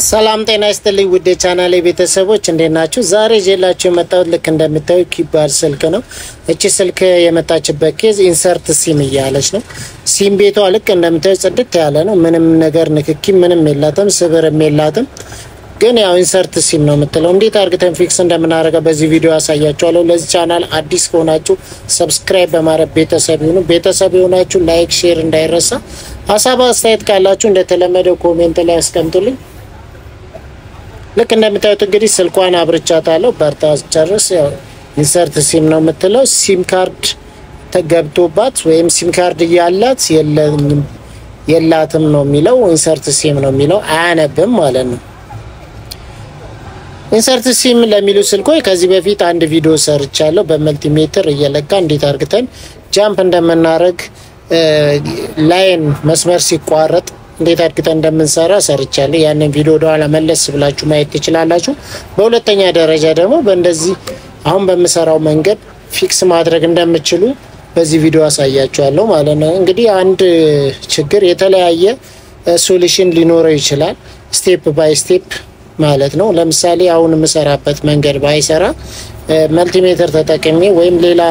ሰላም ጤና ይስጥልኝ ውድ ቻናሌ ቤተሰቦች እንዴት ናችሁ? ዛሬ ጄላችሁ የመጣሁት ልክ እንደምታዩ ኪባር ስልክ ነው። እቺ ስልክ የመጣችበት ኬዝ ኢንሰርት ሲም እያለች ነው። ሲም ቤቷ ልክ እንደምታዩ ጽድት ያለ ነው። ምንም ነገር ንክኪ ምንም የላትም፣ ስብርም የላትም። ግን ያው ኢንሰርት ሲም ነው የምትለው። እንዴት አርግተን ፊክስ እንደምናደርገው በዚህ ቪዲዮ አሳያችኋለሁ። ለዚህ ቻናል አዲስ ከሆናችሁ ሰብስክራይብ በማድረግ ቤተሰብ ይሁኑ። ቤተሰብ ይሁናችሁ። ላይክ ሼር እንዳይረሳ። ሀሳብ አስተያየት ካላችሁ እንደተለመደው ኮሜንት ላይ አስቀምጡልኝ። ልክ እንደምታዩት እንግዲህ ስልኳን አብርቻታለሁ። በርታ ጨርስ። ያው ኢንሰርት ሲም ነው የምትለው። ሲም ካርድ ተገብቶባት ወይም ሲም ካርድ ያላት የላትም ነው የሚለው። ኢንሰርት ሲም ነው የሚለው። አያነብም ማለት ነው። ኢንሰርት ሲም ለሚሉ ስልኮች ከዚህ በፊት አንድ ቪዲዮ ሰርቻለሁ። በመልቲሜትር እየለካ እንዴት አርግተን ጃምፕ እንደምናረግ ላይን መስመር ሲቋረጥ እንዴት አድርገን እንደምንሰራ ሰርቻለሁ። ያንን ቪዲዮ ወደኋላ መለስ ብላችሁ ማየት ትችላላችሁ። በሁለተኛ ደረጃ ደግሞ በእንደዚህ አሁን በመሰራው መንገድ ፊክስ ማድረግ እንደምትችሉ በዚህ ቪዲዮ አሳያችኋለሁ ማለት ነው። እንግዲህ አንድ ችግር የተለያየ ሶሉሽን ሊኖረው ይችላል። ስቴፕ ባይ ስቴፕ ማለት ነው። ለምሳሌ አሁን የምሰራበት መንገድ ባይሰራ መልቲሜትር ተጠቅሜ ወይም ሌላ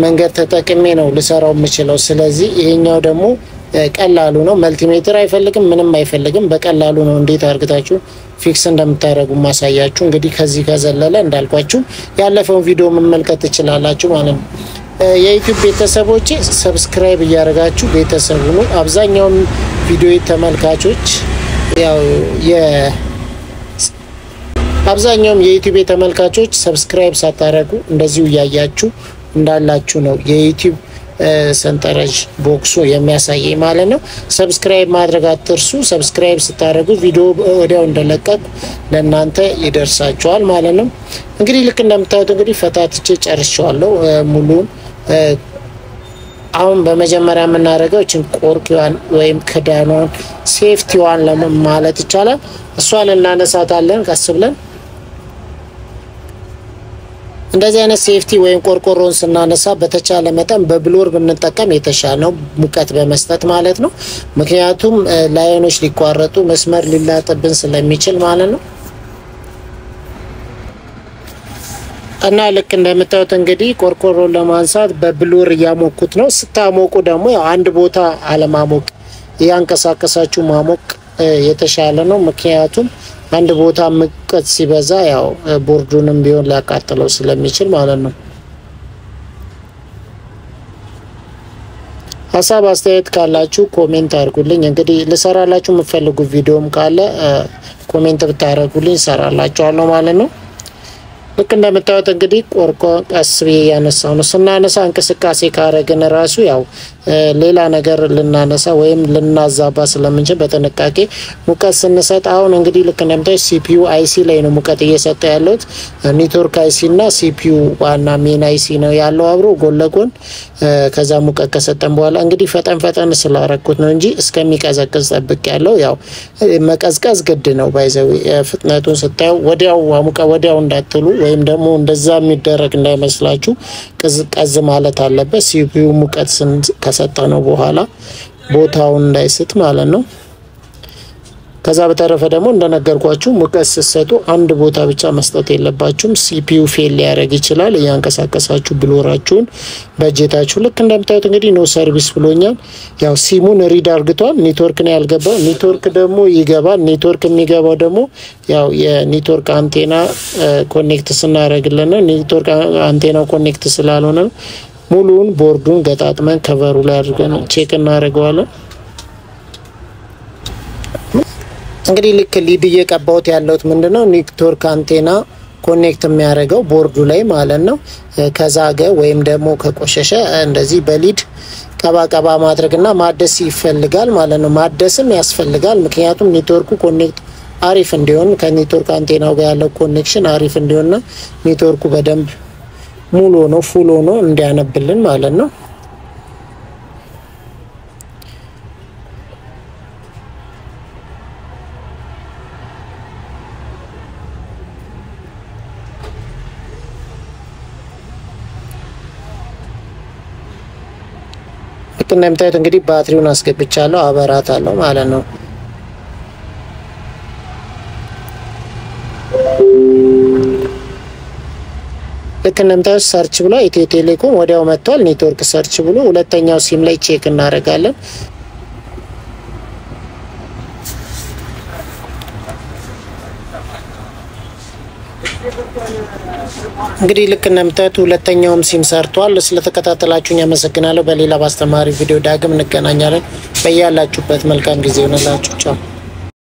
መንገድ ተጠቅሜ ነው ልሰራው የምችለው። ስለዚህ ይሄኛው ደግሞ ቀላሉ ነው። መልቲሜትር አይፈልግም፣ ምንም አይፈልግም። በቀላሉ ነው እንዴት አርግታችሁ ፊክስ እንደምታረጉ ማሳያችሁ። እንግዲህ ከዚህ ከዘለለ እንዳልኳችሁ ያለፈውን ቪዲዮ መመልከት ትችላላችሁ ማለት ነው። የዩቲዩብ ቤተሰቦች ሰብስክራይብ እያደረጋችሁ ቤተሰብ ሁኑ። አብዛኛው ቪዲዮ ተመልካቾች ያው አብዛኛው የዩቲዩብ ተመልካቾች ሰብስክራይብ ሳታረጉ እንደዚሁ ያያችሁ እንዳላችሁ ነው የዩቲዩብ ሰንጠረዥ ቦክሱ የሚያሳየኝ ማለት ነው። ሰብስክራይብ ማድረግ አትርሱ። ሰብስክራይብ ስታደርጉ ቪዲዮ ወዲያው እንደለቀቁ ለእናንተ ይደርሳችኋል ማለት ነው። እንግዲህ ልክ እንደምታዩት እንግዲህ ፈታትቼ ጨርሻለሁ ሙሉን። አሁን በመጀመሪያ የምናደርገው እቺን ቆርቂዋን ወይም ክዳኗን ሴፍቲዋን ለማለት ይቻላል እሷን እናነሳታለን ቀስ ብለን። እንደዚህ አይነት ሴፍቲ ወይም ቆርቆሮን ስናነሳ በተቻለ መጠን በብሎር ብንጠቀም የተሻለ ነው፣ ሙቀት በመስጠት ማለት ነው። ምክንያቱም ላይኖች ሊቋረጡ መስመር ሊላጥብን ስለሚችል ማለት ነው። እና ልክ እንደምታዩት እንግዲህ ቆርቆሮን ለማንሳት በብሎር ያሞቁት ነው። ስታሞቁ ደግሞ ያው አንድ ቦታ አለማሞቅ ያንቀሳቀሳችሁ ማሞቅ የተሻለ ነው። ምክንያቱም አንድ ቦታ ሙቀት ሲበዛ ያው ቦርዱንም ቢሆን ሊያቃጥለው ስለሚችል ማለት ነው። ሀሳብ አስተያየት ካላችሁ ኮሜንት አድርጉልኝ። እንግዲህ ልሰራላችሁ የምትፈልጉ ቪዲዮም ካለ ኮሜንት ብታደርጉልኝ ሰራላችኋለሁ ማለት ነው። ልክ እንደምታዩት እንግዲህ ቆርቆን ቀስ ብዬ ያነሳው ነው። ስናነሳ እንቅስቃሴ ካረግን ራሱ ያው ሌላ ነገር ልናነሳ ወይም ልናዛባ ስለምንችል በጥንቃቄ ሙቀት ስንሰጥ አሁን እንግዲህ ልክ እንደምታዩት ሲፒዩ አይሲ ላይ ነው ሙቀት እየሰጠ ያለው። ኔትወርክ አይሲ እና ሲፒዩ ዋና ሜን አይሲ ነው ያለው አብሮ ጎን ለጎን። ከዛ ሙቀት ከሰጠን በኋላ እንግዲህ ፈጠን ስላረኩት ነው እንጂ እስከሚቀዘቅዝ ጠብቅ ያለው። ያው መቀዝቀዝ ግድ ነው ባይዘው ፍጥነቱን ስታዩ ወዲያው ሙቀት ወዲያው እንዳትሉ ወይም ደግሞ እንደዛ የሚደረግ እንዳይመስላችሁ ቀዝቀዝ ማለት አለበት። ሲፒዩ ሙቀት ከሰጠነው በኋላ ቦታውን እንዳይስት ማለት ነው። ከዛ በተረፈ ደግሞ እንደነገርኳችሁ ሙቀት ሲሰጡ አንድ ቦታ ብቻ መስጠት የለባችሁም። ሲፒዩ ፌል ሊያደርግ ይችላል። ያንቀሳቀሳችሁ ብሎራችሁን በእጄታችሁ ልክ እንደምታዩት እንግዲህ ኖ ሰርቪስ ብሎኛል። ያው ሲሙን ሪድ አርግቷል። ኔትወርክ ነው ያልገባው። ኔትወርክ ደግሞ ይገባል። ኔትወርክ የሚገባው ደግሞ ያው የኔትወርክ አንቴና ኮኔክት ስናደርግልን ነው። ኔትወርክ አንቴናው ኮኔክት ስላልሆነ ሙሉውን ቦርዱን ገጣጥመን ከቨሩ ላይ አድርገን ቼክ እናደርገዋለን። እንግዲህ ልክ ሊድ እየቀባውት ያለውት ምንድነው ኔትወርክ አንቴና ኮኔክት የሚያደርገው ቦርዱ ላይ ማለት ነው። ከዛገ ወይም ደግሞ ከቆሸሸ እንደዚህ በሊድ ቀባ ማድረግና ማደስ ይፈልጋል ማለት ነው። ማደስም ያስፈልጋል። ምክንያቱም ኔትወርኩ ኮኔክት አሪፍ እንዲሆን ከኔትወርክ አንቴናው ጋር ያለው ኮኔክሽን አሪፍ እንዲሆንና ኔትወርኩ በደንብ ሙሉ ነው ፉል ሆኖ እንዲያነብልን ማለት ነው። ልክ እንደምታዩት እንግዲህ ባትሪውን አስገብቻለሁ አበራታለሁ ማለት ነው። ልክ እንደምታዩት ሰርች ብሎ ኢትዮ ቴሌኮም ወዲያው መጥቷል። ኔትወርክ ሰርች ብሎ ሁለተኛው ሲም ላይ ቼክ እናደርጋለን። እንግዲህ ልክ እንደምታዩት ሁለተኛውም ሲም ሰርቷል። ስለተከታተላችሁኝ አመሰግናለሁ። በሌላ ባስተማሪ ቪዲዮ ዳግም እንገናኛለን። በያላችሁበት መልካም ጊዜ ይሁንላችሁ። ቻው